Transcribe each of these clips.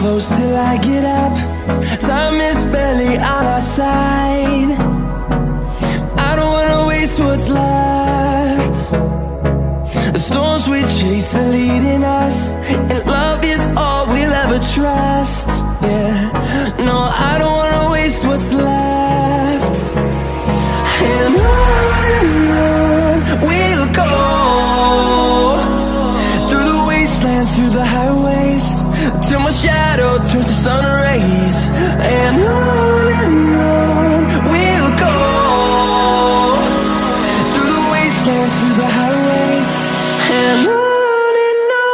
close till I get up. Time is barely on our side. I don't wanna waste what's left. The storms we chase are leading us, and love is all we'll ever trust. Yeah, no, I don't wanna waste what's left. And on we'll go, through the wastelands, through the highways, till my shadow turns to sun rays. And on we'll go, through the wastelands, through the highways, and on we'll go.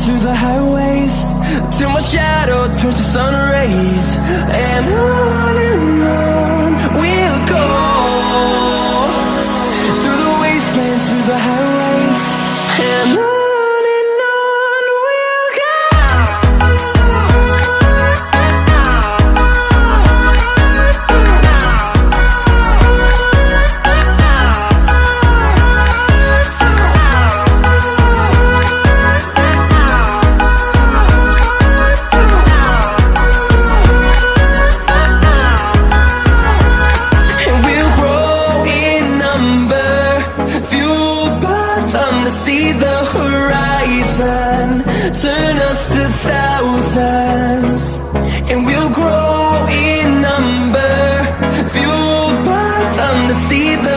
Through the highways, till my shadow turns to sun rays. And on we'll go, through the wastelands, through the highways, and on we'll go. See the horizon, turn us to thousands, and we'll grow in number, fueled by them to see the